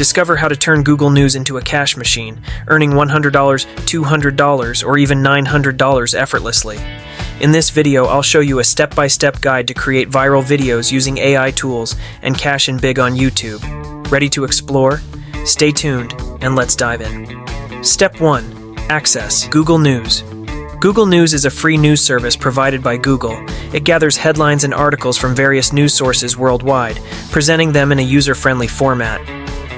Discover how to turn Google News into a cash machine, earning $100, $200, or even $900 effortlessly. In this video, I'll show you a step-by-step guide to create viral videos using AI tools and cash in big on YouTube. Ready to explore? Stay tuned, and let's dive in. Step 1. Access Google News. Google News is a free news service provided by Google. It gathers headlines and articles from various news sources worldwide, presenting them in a user-friendly format.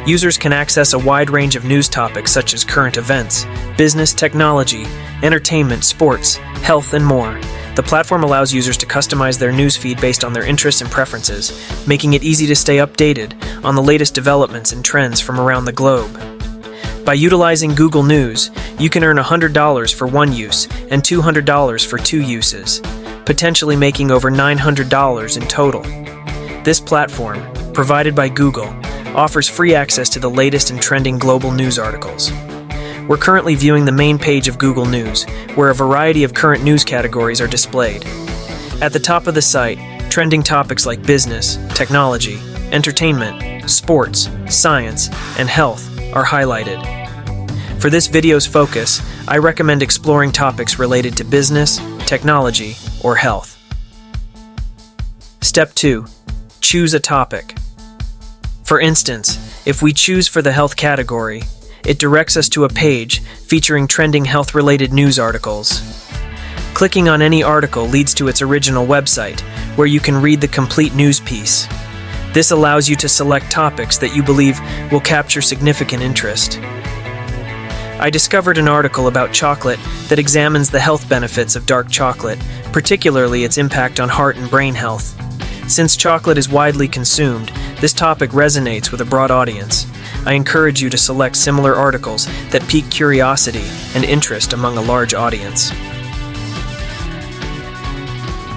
Users can access a wide range of news topics such as current events, business, technology, entertainment, sports, health, and more. The platform allows users to customize their news feed based on their interests and preferences, making it easy to stay updated on the latest developments and trends from around the globe. By utilizing Google News, you can earn $100 for one use and $200 for two uses, potentially making over $900 in total. This platform, provided by Google, offers free access to the latest and trending global news articles. We're currently viewing the main page of Google News, where a variety of current news categories are displayed. At the top of the site, trending topics like business, technology, entertainment, sports, science, and health are highlighted. For this video's focus, I recommend exploring topics related to business, technology, or health. Step 2. Choose a topic. For instance, if we choose for the health category, it directs us to a page featuring trending health-related news articles. Clicking on any article leads to its original website, where you can read the complete news piece. This allows you to select topics that you believe will capture significant interest. I discovered an article about chocolate that examines the health benefits of dark chocolate, particularly its impact on heart and brain health. Since chocolate is widely consumed, this topic resonates with a broad audience. I encourage you to select similar articles that pique curiosity and interest among a large audience.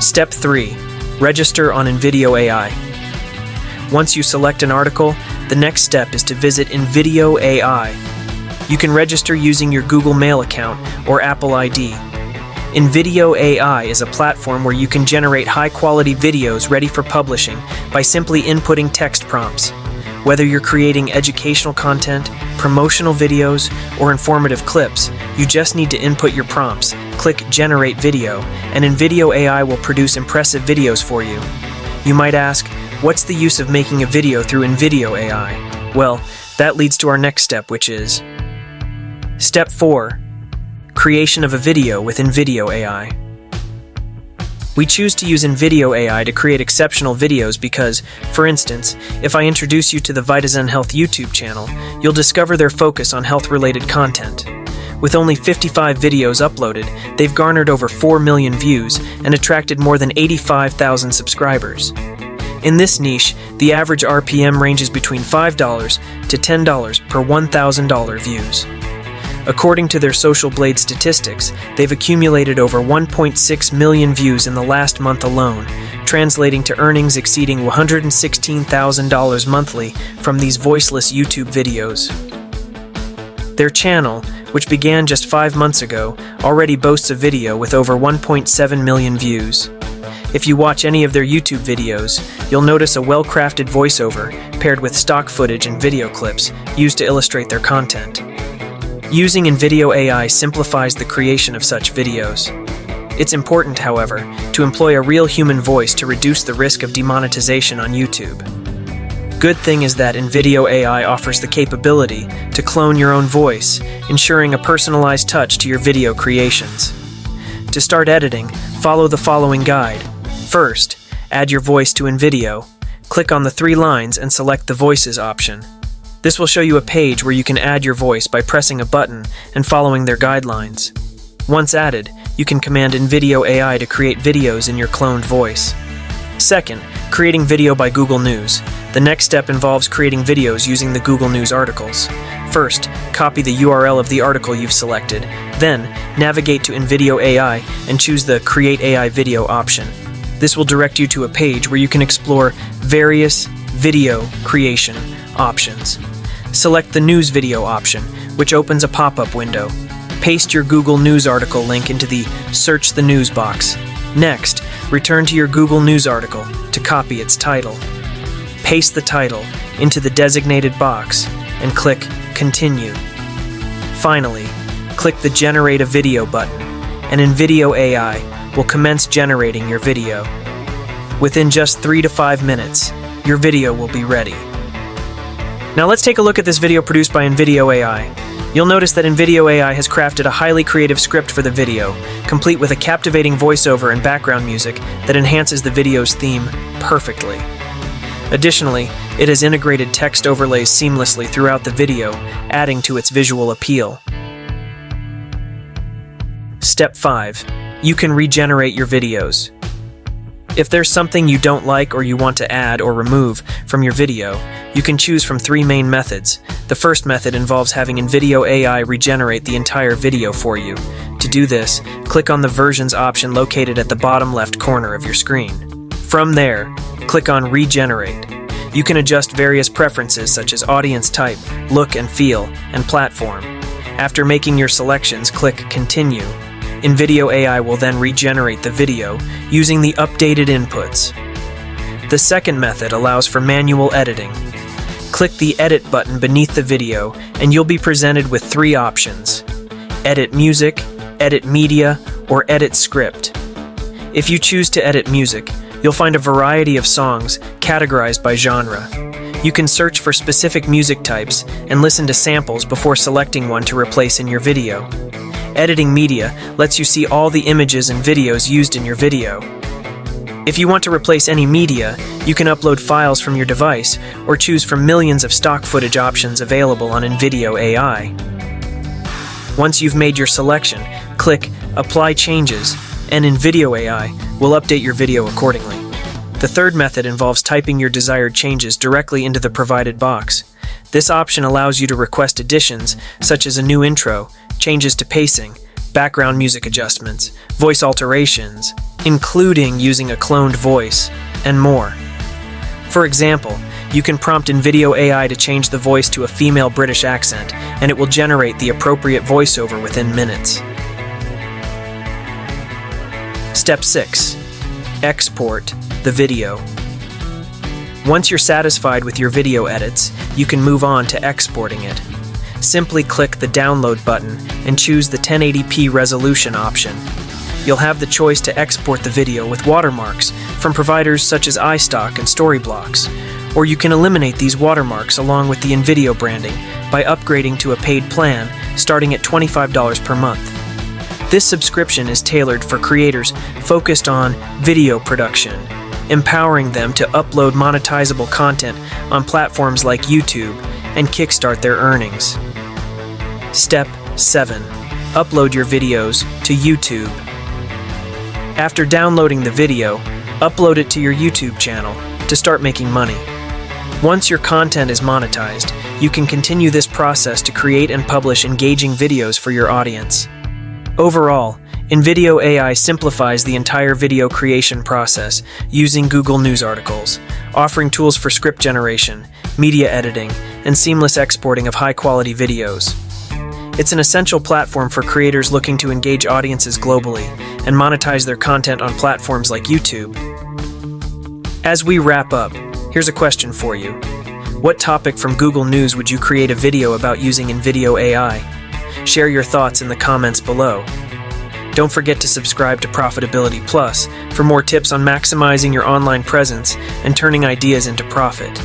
Step 3. Register on Nido AI. Once you select an article, the next step is to visit Nido AI. You can register using your Google Mail account or Apple ID. Nido AI is a platform where you can generate high-quality videos ready for publishing by simply inputting text prompts. Whether you're creating educational content, promotional videos, or informative clips, you just need to input your prompts, click Generate Video, and Nido AI will produce impressive videos for you. You might ask, what's the use of making a video through Nido AI? Well, that leads to our next step, which is Step 4. Creation of a video with Nido AI. We choose to use Nido AI to create exceptional videos because, for instance, if I introduce you to the Vitazen Health YouTube channel, you'll discover their focus on health-related content. With only 55 videos uploaded, they've garnered over 4 million views and attracted more than 85,000 subscribers. In this niche, the average RPM ranges between $5 to $10 per $1,000 views. According to their Social Blade statistics, they've accumulated over 1.6 million views in the last month alone, translating to earnings exceeding $116,000 monthly from these voiceless YouTube videos. Their channel, which began just 5 months ago, already boasts a video with over 1.7 million views. If you watch any of their YouTube videos, you'll notice a well-crafted voiceover paired with stock footage and video clips used to illustrate their content. Using Nido AI simplifies the creation of such videos. It's important, however, to employ a real human voice to reduce the risk of demonetization on YouTube. Good thing is that Nido AI offers the capability to clone your own voice, ensuring a personalized touch to your video creations. To start editing, follow the following guide. First, add your voice to Nido. Click on the 3 lines and select the Voices option. This will show you a page where you can add your voice by pressing a button and following their guidelines. Once added, you can command Nido AI to create videos in your cloned voice. Second, creating video by Google News. The next step involves creating videos using the Google News articles. First, copy the URL of the article you've selected. Then, navigate to Nido AI and choose the Create AI Video option. This will direct you to a page where you can explore various video creation options. Select the News Video option, which opens a pop-up window. Paste your Google News article link into the Search the News box. Next, return to your Google News article to copy its title. Paste the title into the designated box and click Continue. Finally, click the Generate a Video button, and Video AI will commence generating your video. Within just 3 to 5 minutes, your video will be ready. Now let's take a look at this video produced by Video AI. You'll notice that Video AI has crafted a highly creative script for the video, complete with a captivating voiceover and background music that enhances the video's theme perfectly. Additionally, it has integrated text overlays seamlessly throughout the video, adding to its visual appeal. Step 5. You can regenerate your videos. If there's something you don't like or you want to add or remove from your video, you can choose from 3 main methods. The first method involves having Video AI regenerate the entire video for you. To do this, click on the Versions option located at the bottom left corner of your screen. From there, click on Regenerate. You can adjust various preferences such as audience type, look and feel, and platform. After making your selections, click Continue. Video AI will then regenerate the video using the updated inputs. The second method allows for manual editing. Click the Edit button beneath the video and you'll be presented with 3 options: Edit Music, Edit Media, or Edit Script. If you choose to edit music, you'll find a variety of songs categorized by genre. You can search for specific music types and listen to samples before selecting one to replace in your video. Editing media lets you see all the images and videos used in your video. If you want to replace any media, you can upload files from your device or choose from millions of stock footage options available on Video AI. Once you've made your selection, click Apply Changes, and Video AI will update your video accordingly. The third method involves typing your desired changes directly into the provided box. This option allows you to request additions such as a new intro, changes to pacing, background music adjustments, voice alterations, including using a cloned voice, and more. For example, you can prompt Video AI to change the voice to a female British accent, and it will generate the appropriate voiceover within minutes. Step 6. Export the video. Once you're satisfied with your video edits, you can move on to exporting it. Simply click the Download button and choose the 1080p resolution option. You'll have the choice to export the video with watermarks from providers such as iStock and Storyblocks, or you can eliminate these watermarks along with the InVideo branding by upgrading to a paid plan starting at $25 per month. This subscription is tailored for creators focused on video production, empowering them to upload monetizable content on platforms like YouTube and kickstart their earnings. Step 7. Upload your videos to YouTube. After downloading the video, upload it to your YouTube channel to start making money. Once your content is monetized, you can continue this process to create and publish engaging videos for your audience. Overall, Video AI simplifies the entire video creation process using Google News articles, offering tools for script generation, media editing, and seamless exporting of high-quality videos. It's an essential platform for creators looking to engage audiences globally and monetize their content on platforms like YouTube. As we wrap up, here's a question for you. What topic from Google News would you create a video about using Video AI? Share your thoughts in the comments below. Don't forget to subscribe to Profitability Plus for more tips on maximizing your online presence and turning ideas into profit.